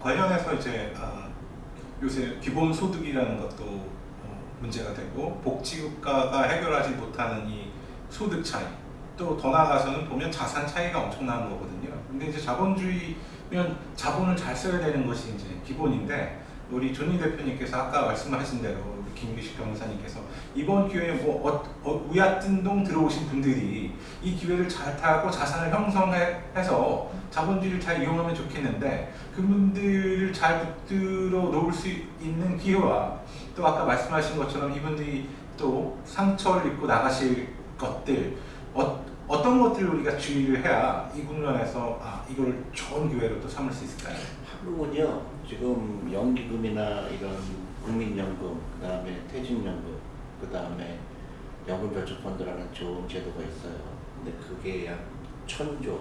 관련해서 이제 요새 기본소득이라는 것도 문제가 되고 복지국가가 해결하지 못하는 이 소득 차이, 또 더 나아가서는 보면 자산 차이가 엄청난 거거든요. 근데 이제 자본주의면 자본을 잘 써야 되는 것이 이제 기본인데, 우리 존니 대표님께서 아까 말씀하신 대로 김규식 변호사님께서 이번 기회에 우얏뜬동 들어오신 분들이 이 기회를 잘 타고 자산을 형성해서 자본주의를 잘 이용하면 좋겠는데, 그분들을 잘 붙들어 놓을 수 있는 기회와 또 아까 말씀하신 것처럼 이분들이 또 상처를 입고 나가실 것들, 어떤 것들을 우리가 주의를 해야 이 국면에서 이걸 좋은 기회로 또 삼을 수 있을까요? 한국은요, 지금 연기금이나 이런 국민연금, 그 다음에 퇴직연금, 그 다음에 연금저축펀드라는 좋은 제도가 있어요. 근데 그게 약 1,000조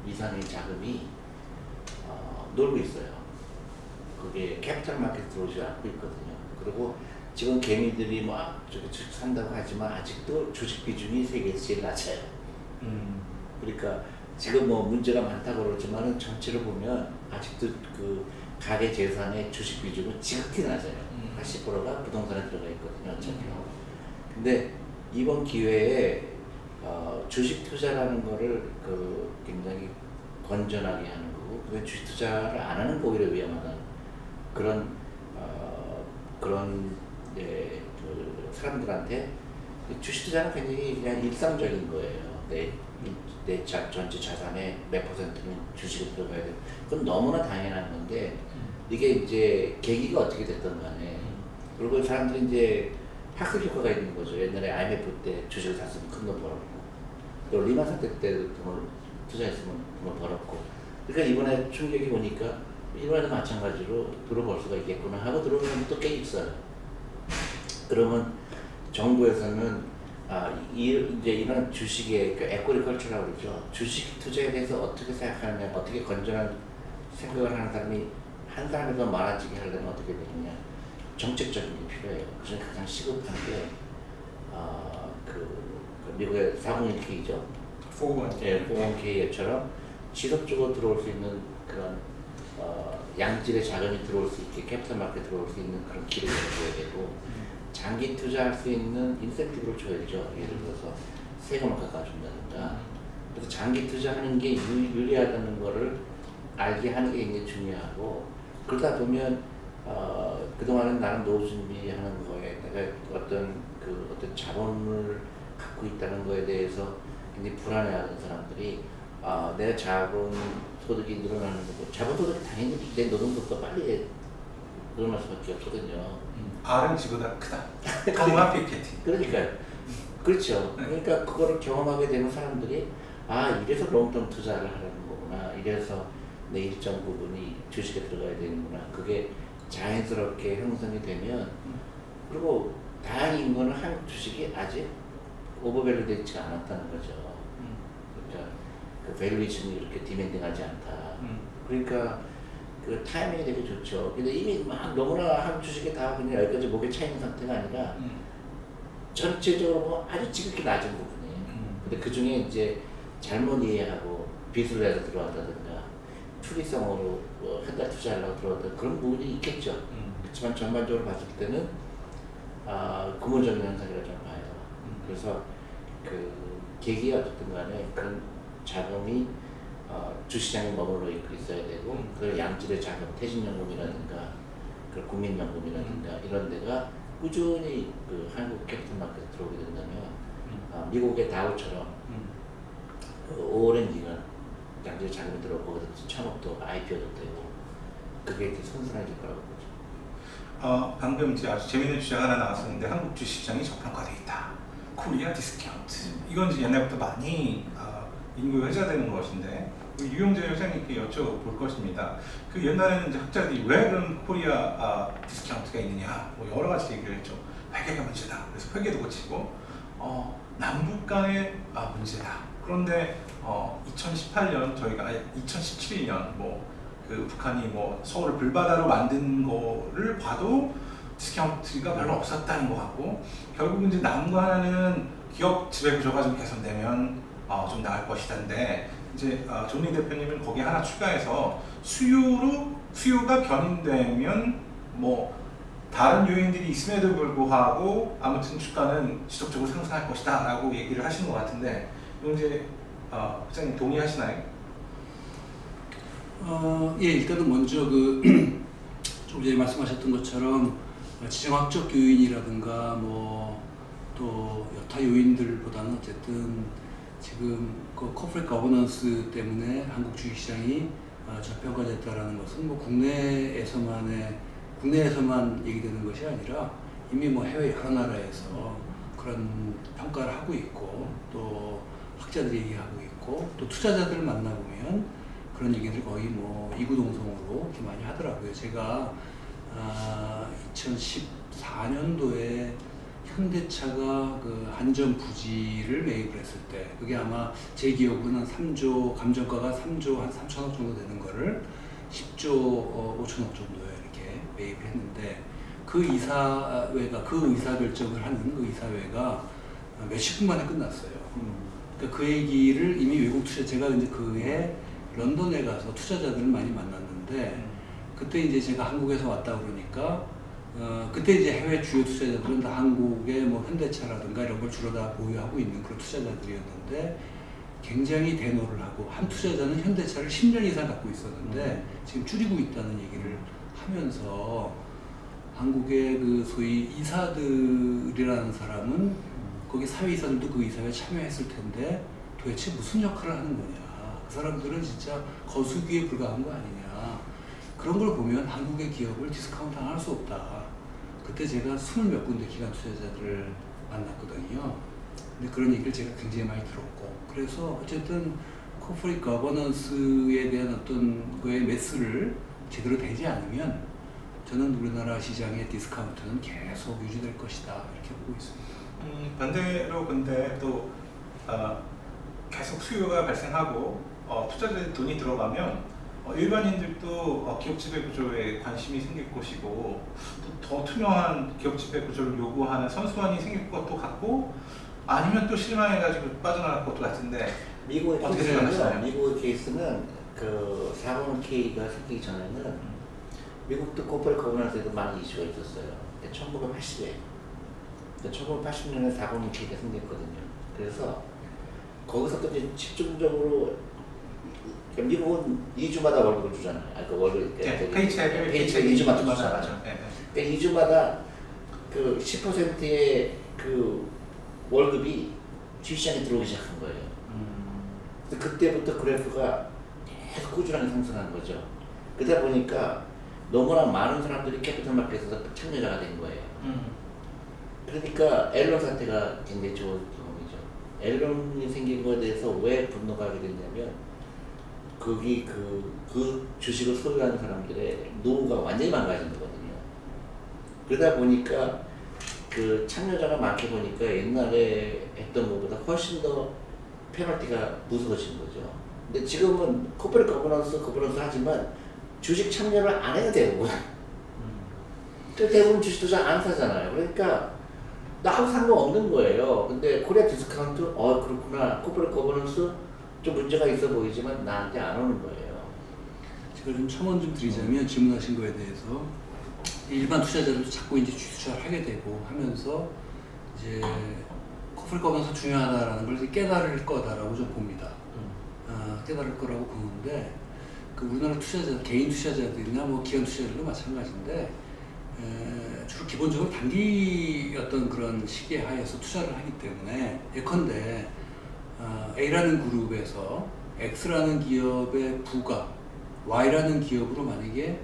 이상의 자금이 놀고 있어요. 그게 캐피탈 마켓 들어오지 않고 있거든요. 그리고 지금 개미들이 저기 주식 산다고 하지만 아직도 주식 비중이 세계에서 제일 낮아요. 그러니까 지금 문제가 많다고 그러지만은 전체로 보면 아직도 그 가계 재산의 주식 비중은 지극히 낮아요. 80%가 부동산에 들어가 있거든요. 어차피. 근데 이번 기회에 주식 투자라는 거를 굉장히 건전하게 하는 거고, 그 주식 투자를 안 하는 거 오히려 위험하다는 그런 그 사람들한테 주식 투자는 굉장히 그냥 일상적인 거예요. 내 전체 자산의 몇 퍼센트는 주식에 들어가야 돼요. 그건 너무나 당연한 건데, 이게 이제 계기가 어떻게 됐든 간에, 그리고 사람들이 이제 학습 효과가 있는 거죠. 옛날에 IMF 때 주식을 샀으면 큰 돈 벌었고, 또 리만 사태 때 돈을 투자했으면 돈을 벌었고, 그러니까 이번에 충격이 오니까 이번에도 마찬가지로 들어볼 수가 있겠구나 하고 들어오면 또 꽤 있어요. 그러면 정부에서는 이제 이런 주식의 에코리 컬처라고 그러죠. 주식 투자에 대해서 어떻게 생각하느냐, 어떻게 건전한 생각을 하는 사람이 한 사람이 더 많아지게 하려면 어떻게 되느냐, 정책적인 게 필요해요. 그중에 가장 시급한 게 미국의 401k죠. 401k처럼 지속적으로 들어올 수 있는 그런 양질의 자금이 들어올 수 있게 캐피탈 마켓에 들어올 수 있는 그런 길을 열어줘야 되고, 장기 투자할 수 있는 인센티브를 줘야죠. 예를 들어서 세금을 깎아준다든가. 그래서 장기 투자하는 게 유리하다는 거를 알게 하는 게 굉장히 중요하고, 그러다 보면 그동안은 나는 노후 준비하는 거에 내가 어떤 자본을 갖고 있다는 거에 대해서 굉장히 불안해하는 사람들이 내 자본 소득이 늘어나는 거고, 자본 소득이 당연히 내 노동력보다 빨리 늘어날 수밖에 없거든요. R은 지보다 크다. 경마 피케팅. 그러니까요. 그렇죠. 그러니까 그거를 경험하게 되는 사람들이 이래서 롱텀 투자를 하라는 거구나. 이래서 내 일정 부분이 주식에 들어가야 되는구나. 그게 자연스럽게 형성이 되면, 그리고 다행인 거는 한국 주식이 아직 오버밸류 되지 않았다는 거죠. 그러니까 그 밸류에이션이 이렇게 디맨딩하지 않다. 그러니까 그 타이밍이 되게 좋죠. 근데 이미 너무나 한국 주식이 다 그냥 여기까지 목에 차이는 상태가 아니라 전체적으로 아주 지극히 낮은 부분이에요. 근데 그 중에 이제 잘못 이해하고 빚을 내서 들어왔다든가, 투기성으로 한 달 투자하려고 들어왔다, 그런 부분이 있겠죠. 그렇지만 전반적으로 봤을 때는 근본적인 현상이라고 저는 봐요. 그래서 그 계기가 어쨌든 간에 그런 자금이 주시장에 머물러 있어야 되고, 그 양질의 자금, 퇴직연금이라든가 그 국민연금이라든가 이런 데가 꾸준히 그 한국 캐피탈 마켓에 들어오게 된다면 미국의 다우처럼 그 오랜 기간 양질의 자금이 들어오고 거기서 창업도 IPO도 되고, 그게 이제 선순환일 거라고 보죠. 방금 이제 아주 재미있는 주제가 하나 나왔었는데, 한국 주식시장이 저평가되어 있다. 코리아 디스카운트. 이건 이제 옛날부터 많이 인구가 회자되는 것인데, 유영재 회장님께 여쭤볼 것입니다. 그 옛날에는 이제 학자들이 왜 그런 코리아 디스카운트가 있느냐, 여러 가지 얘기를 했죠. 회계가 문제다. 그래서 회계도 고치고, 남북 간의 문제다. 그런데 2018년 저희가 2017년 그 북한이 서울을 불바다로 만든 거를 봐도 디스카운트가 별로 없었다는 것 같고, 결국은 이제 남과 하나는 기업 지배구조가 좀 개선되면 좀 나을 것이다인데, 이제 존니 대표님은 거기에 하나 추가해서 수요로 수요가 견인되면 뭐 다른 요인들이 있음에도 불구하고 아무튼 주가는 지속적으로 상승할 것이다 라고 얘기를 하시는 것 같은데 이제 부장님 동의하시나요? 예, 일단은 먼저 좀 전에 말씀하셨던 것처럼 지정학적 요인이라든가 뭐 또 여타 요인들보다는 어쨌든 지금 그 코퍼레이트 거버넌스 때문에 한국 주식시장이 저평가됐다라는 것은 뭐 국내에서만 얘기되는 것이 아니라 이미 뭐 해외 여러 나라에서 그런 평가를 하고 있고 또 학자들이 얘기하고 있고 또 투자자들을 만나보면 그런 얘기들이 거의 뭐 이구동성으로 이렇게 많이 하더라고요. 제가 2014년도에 현대차가 그 한전 부지를 매입을 했을 때 그게 아마 제 기억으로는 3조 감정가가 3조 한 3천억 정도 되는 거를 10조 5천억 정도에 이렇게 매입을 했는데 그 의사 결정을 하는 그 이사회가 몇십 분 만에 끝났어요. 그러니까 그 얘기를 이미 외국 제가 이제 그해 런던에 가서 투자자들을 많이 만났는데 그때 이제 제가 한국에서 왔다 그러니까 그때 이제 해외 주요 투자자들은 다 한국의 뭐 현대차라든가 이런 걸 주로 다 보유하고 있는 그런 투자자들이었는데 굉장히 대노를 하고 한 투자자는 현대차를 10년 이상 갖고 있었는데 지금 줄이고 있다는 얘기를 하면서 한국의 그 소위 이사들이라는 사람은 거기 사회이사들도 그 이사회에 참여했을 텐데 도대체 무슨 역할을 하는 거냐. 그 사람들은 진짜 거수기에 불과한 거 아니냐. 그런 걸 보면 한국의 기업을 디스카운트 할 수 없다. 그때 제가 20몇 군데 기관 투자자들을 만났거든요. 근데 그런 얘기를 제가 굉장히 많이 들었고 그래서 어쨌든 코퍼레이트 거버넌스에 대한 어떤 거의 매스를 제대로 되지 않으면 저는 우리나라 시장의 디스카운트는 계속 유지될 것이다 이렇게 보고 있습니다. 반대로 근데 또 계속 수요가 발생하고 투자자들 돈이 들어가면 일반인들도 기업 지배 구조에 관심이 생길 것이고 또 더 투명한 기업 지배 구조를 요구하는 선수원이 생길 것도 같고 아니면 또 실망해가지고 빠져나갈 것도 같은데 미국의 어떻게 케이스는 생각하시나요? 미국의 케이스는 그 401k가 생기기 전에는 미국도 코퍼레이트 거버넌스에도 많은 이슈가 있었어요. 1980에 1980년에 401k가 생겼거든요. 그래서 거기서부터 이제 집중적으로 미국은 2주마다 월급을 주잖아요. 그 월급 페이체크를 2주마다 주잖아요. 맞죠. 네. 그러니까 2주마다 그 10%의 그 월급이 주시장에 들어오기 시작한 거예요. 그래서 그때부터 그래프가 계속 꾸준하게 상승한 거죠. 그러다 보니까 너무나 많은 사람들이 캐피털 마켓에서 참여자가 된 거예요. 그러니까 앨런 사태가 굉장히 좋은 경험이죠. 앨런이 생긴 거에 대해서 왜 분노가 하게 됐냐면 거기 그 주식을 소유하는 사람들의 노후가 완전히 망가진 거거든요. 그러다 보니까 그 참여자가 많게 보니까 옛날에 했던 것보다 훨씬 더 페널티가 무서워진 거죠. 근데 지금은 코퍼레이트 거버넌스 하지만 주식 참여를 안 해도 되고 대부분 주식 투자 안 사잖아요. 그러니까 나하고 상관없는 거예요. 근데 코리아 디스카운트 그렇구나. 코퍼레이트 거버넌스 좀 문제가 있어 보이지만 나한테 안 오는 거예요. 제가 좀 첨언 좀 드리자면 질문하신 거에 대해서 일반 투자자들도 자꾸 이제 주식 투자를 하게 되고 하면서 이제 코퍼레이트 거버넌스가 중요하다라는 걸 깨달을 거다라고 좀 봅니다. 깨달을 거라고 보는데 그 우리나라 투자자, 개인 투자자들이나 뭐 기관 투자자들도 마찬가지인데 주로 기본적으로 단기 어떤 그런 시기에 하에서 투자를 하기 때문에 예컨대 A라는 그룹에서 X라는 기업의 부가 Y라는 기업으로 만약에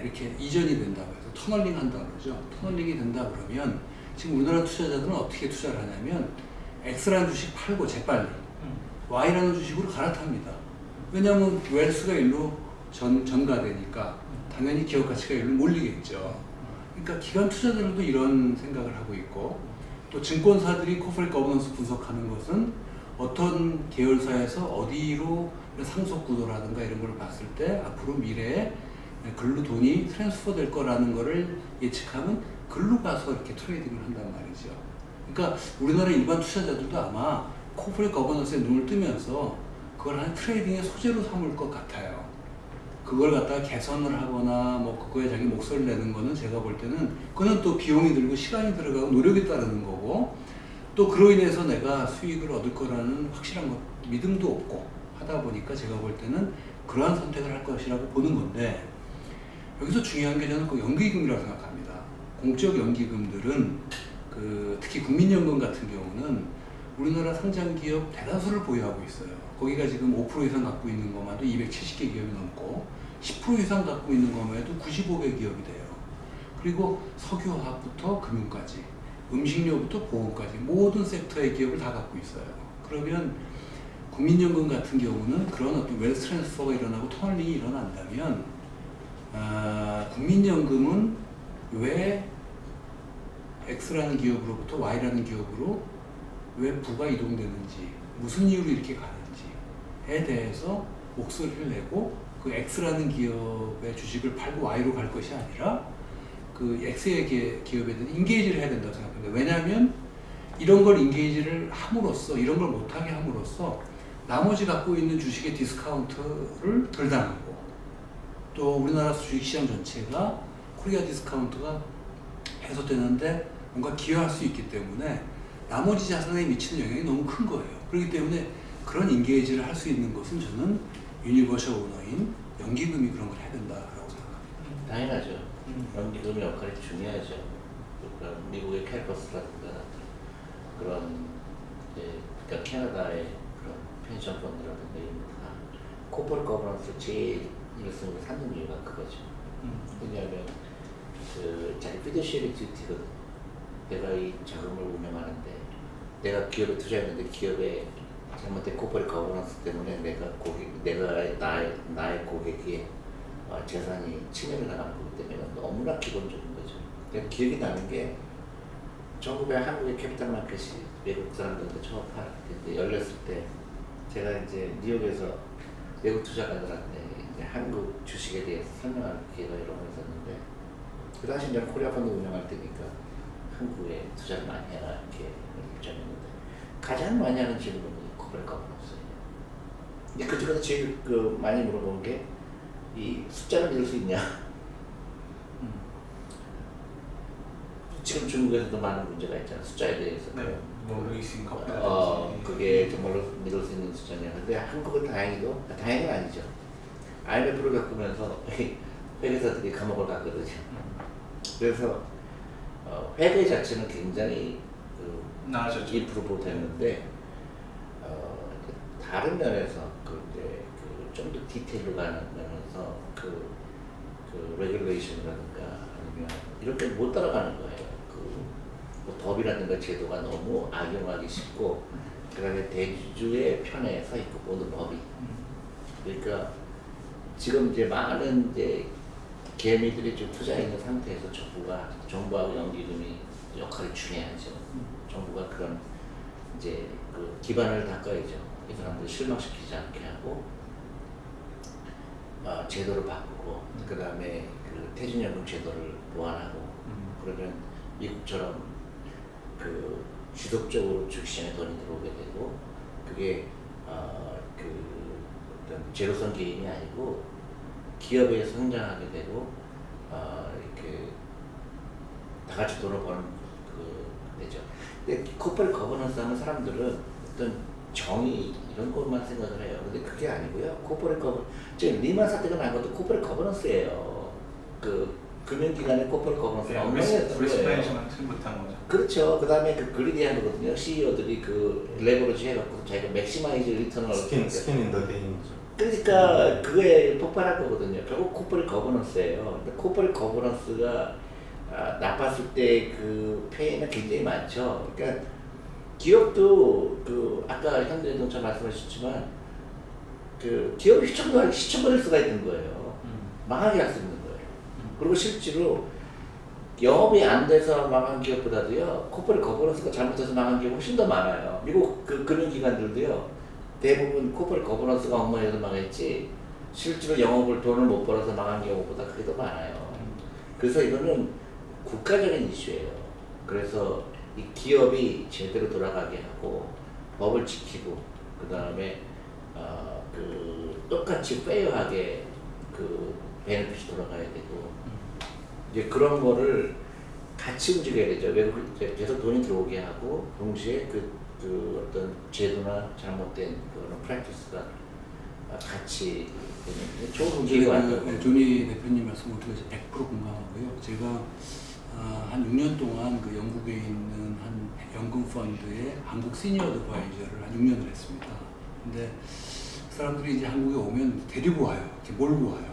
이렇게 이전이 된다고 해서 터널링 한다고 그러죠. 터널링이 된다 그러면 지금 우리나라 투자자들은 어떻게 투자를 하냐면 X라는 주식 팔고 재빨리 Y라는 주식으로 갈아탑니다. 왜냐하면 웰스가 일로 전가되니까 당연히 기업 가치가 일로 몰리겠죠. 그러니까 기관 투자자들도 이런 생각을 하고 있고 또 증권사들이 코퍼레이트 거버넌스 분석하는 것은 어떤 계열사에서 어디로 상속 구도라든가 이런 걸 봤을 때 앞으로 미래에 글로 돈이 트랜스퍼 될 거라는 거를 예측하면 글로 가서 이렇게 트레이딩을 한단 말이죠. 그러니까 우리나라 일반 투자자들도 아마 코퍼레이트 거버넌스에 눈을 뜨면서 그걸 한 트레이딩의 소재로 삼을 것 같아요. 그걸 갖다가 개선을 하거나 뭐 그거에 자기 목소리를 내는 거는 제가 볼 때는 그거는 또 비용이 들고 시간이 들어가고 노력이 따르는 거고 또 그로 인해서 내가 수익을 얻을 거라는 확실한 믿음도 없고 하다 보니까 제가 볼 때는 그러한 선택을 할 것이라고 보는 건데 여기서 중요한 게 저는 그 연기금이라고 생각합니다. 공적 연기금들은 특히 국민연금 같은 경우는 우리나라 상장기업 대다수를 보유하고 있어요. 거기가 지금 5% 이상 갖고 있는 것만도 270개 기업이 넘고 10% 이상 갖고 있는 것만 해도 95개 기업이 돼요. 그리고 석유화학부터 금융까지 음식료부터 보험까지 모든 섹터의 기업을 다 갖고 있어요. 그러면 국민연금 같은 경우는 그런 어떤 웰스 트랜스퍼가 일어나고 터널링이 일어난다면 국민연금은 왜 X라는 기업으로부터 Y라는 기업으로 왜 부가 이동되는지 무슨 이유로 이렇게 가는지에 대해서 목소리를 내고 그 X라는 기업의 주식을 팔고 Y로 갈 것이 아니라 그 X의 기업에 대한 인게이지를 해야 된다고 생각합니다. 왜냐하면 이런 걸 인게이지를 함으로써 이런 걸 못하게 함으로써 나머지 갖고 있는 주식의 디스카운트를 덜 당하고 또 우리나라 주식시장 전체가 코리아 디스카운트가 해소되는데 뭔가 기여할 수 있기 때문에 나머지 자산에 미치는 영향이 너무 큰 거예요. 그렇기 때문에 그런 인게이지를 할 수 있는 것은 저는 유니버셜 오너인 연기금이 그런 걸 해야 된다라고 생각합니다. 당연하죠. 연기금의 역할이 중요하죠. 그러니까 미국의 캘퍼스라든가 그런 그러니까 캐나다의 그런 펜션 펀드라든가 이런 거다 코퍼레이트 거버넌스 제일 1순위를 삼는 이유가 그거죠. 왜냐하면 자기 피드시리 듀티거든. 내가 이 자금을 운영하는데 내가 기업에 투자했는데 기업의 잘못된 코퍼레이트 거버넌스 때문에 나의 고객이 재산이 침해를 당하는 거기 때문에 너무나 기본적인 거죠. 그러니까 기억이 나는 게 1900 한국의 캐피탈 마켓이 외국 사람들한테 처음 열렸을 때 제가 이제 뉴욕에서 외국 투자가들한테 이제 한국 주식에 대해서 설명할 기회가 여러 번 있었는데 그 당시 저는 코리아 펀드 운영할 때니까 한국에 투자를 많이 해라 이렇게 입장이었는데 가장 많이 하는 질문이 코퍼레이트 거버넌스예요. 근데 그 중에서 제일 많이 물어본 게 이 숫자를 넣을 수 있냐? 지금 중국에서도 많은 문제가 있잖아. 숫자에 대해서. 네. 뭐 레이싱 커피라든지 그게 정말로 믿을 수 있는 숫자냐. 근데 한국은 다행히도 다행은 아니죠. IMF를 겪으면서 회계사들이 감옥을 갔거든요. 그래서 회계 자체는 굉장히 나아졌죠. 임프루브 됐는데 다른 면에서 좀 더 디테일로 가는 면에서 레귤레이션이라든가 아니면 이렇게 못 따라가는 거예요. 뭐 법이라든가 제도가 너무 악용하기 쉽고 그다음에 대주주의 편에 서 있고 모든 법이. 그러니까 지금 이제 많은 개미들이 좀 투자해 있는 상태에서 정부하고 연기금이 역할이 중요하죠. 정부가 그런 이제 기반을 닦아야죠. 이 사람들 실망시키지 않게 하고 제도를 바꾸고 그 다음에 퇴직연금 제도를 보완하고 그러면 미국처럼 지속적으로 주식시장에 돈이 들어오게 되고 그게 어떤 제로성 게임이 아니고 기업에 성장하게 되고 이렇게 다 같이 돈을 버는 되죠. 근데 코퍼레이트 거버넌스 하는 사람들은 어떤 정의 이런 것만 생각을 해요. 근데 그게 아니고요. 코퍼레이트 지금 리만 사태가 난 것도 코퍼레이트 거버넌스예요. 금융기관의 코퍼레이트 거버넌스를 엉망이었던 거예요. 리스크매니지먼트 못한 거죠. 그렇죠. 그 다음에 그리디한 거거든요. CEO들이 레버리지 해갖고 자기가 맥시마이즈 리턴을 스킨 인더 게임이죠. 그러니까 그게 폭발할 거거든요. 결국 코퍼레이트 거버넌스예요. 근데 코퍼레이트 거버넌스가 나빴을 때 페이는 굉장히 많죠. 그러니까 기업도 아까 현대자동차 말씀하셨지만 기업이 휘청거릴 수가 있는 거예요. 망하게 할 수 있는 거예요. 그리고 실제로 영업이 안 돼서 망한 기업보다도요 코퍼레이트 거버넌스가 잘못해서 망한 기업이 훨씬 더 많아요. 미국 금융기관들도요 대부분 코퍼레이트 거버넌스가 엉망해서 망했지 실제로 돈을 못 벌어서 망한 경우보다 그게 더 많아요. 그래서 이거는 국가적인 이슈예요. 그래서 이 기업이 제대로 돌아가게 하고 법을 지키고 그 다음에 똑같이 페어하게 그 베네핏이 돌아가야 되고 이제 그런 거를 같이 움직여야 되죠. 계속 돈이 들어오게 하고 동시에 그 어떤 제도나 잘못된 그런 프랙티스가 같이 되는 좋은 기회가 왔다고. 조니 대표님 말씀을 100% 공감하고요. 제가 한 6년 동안 그 영국에 있는 한 연금 펀드의 한국 시니어 어드바이저를 한 6년을 했습니다. 근데 그 사람들이 이제 한국에 오면 데리고 와요. 이렇게 몰고 와요.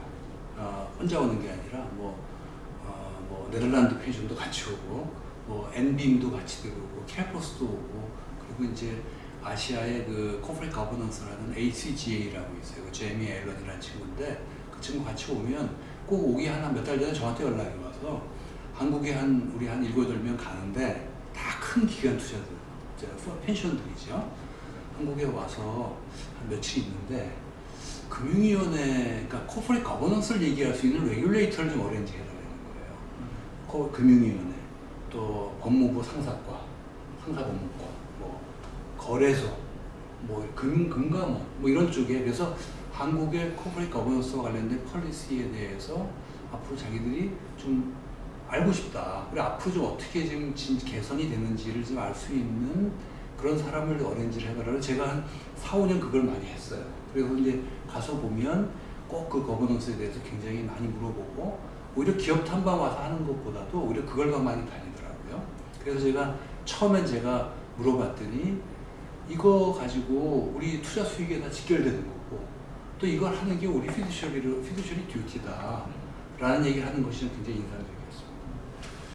혼자 오는 게 아니라 뭐 네덜란드 펜션도 같이 오고, 뭐 엔빔도 같이 들어오고, 캐퍼스도 오고, 그리고 이제 아시아의 그 코퍼레이트 거버넌스라는 ACGA라고 있어요. 그 제이미 앨런이라는 친구인데 그 친구 같이 오면 꼭 오기 하나 몇 달 전에 저한테 연락이 와서 한국에 우리 한 7, 8명 가는데 다 큰 기관 투자들, 펜션들이죠. 한국에 와서 한 며칠 있는데 금융위원회, 그러니까 코퍼레이트 거버넌스를 얘기할 수 있는 레귤레이터를 좀 어레인지 해달라는 거예요. 금융위원회, 또 법무부 상사과, 상사법무과, 뭐 거래소, 뭐 금감원, 뭐 이런 쪽에. 그래서 한국의 코퍼레이트 거버넌스와 관련된 폴리시에 대해서 앞으로 자기들이 좀 알고 싶다. 그리고 앞으로 좀 어떻게 지금 개선이 되는지를 좀 알 수 있는 그런 사람을 어레인지를 해달라고 제가 한 4, 5년 그걸 많이 했어요. 그래서 이제 가서 보면 꼭 그 거버넌스에 대해서 굉장히 많이 물어보고, 오히려 기업 탐방 와서 하는 것보다도 오히려 그걸 더 많이 다니더라고요. 그래서 처음엔 제가 물어봤더니 이거 가지고 우리 투자 수익에 다 직결되는 거고, 또 이걸 하는 게 우리 피듀셔리 듀티다 라는 얘기를 하는 것이 굉장히 인상적이었어요.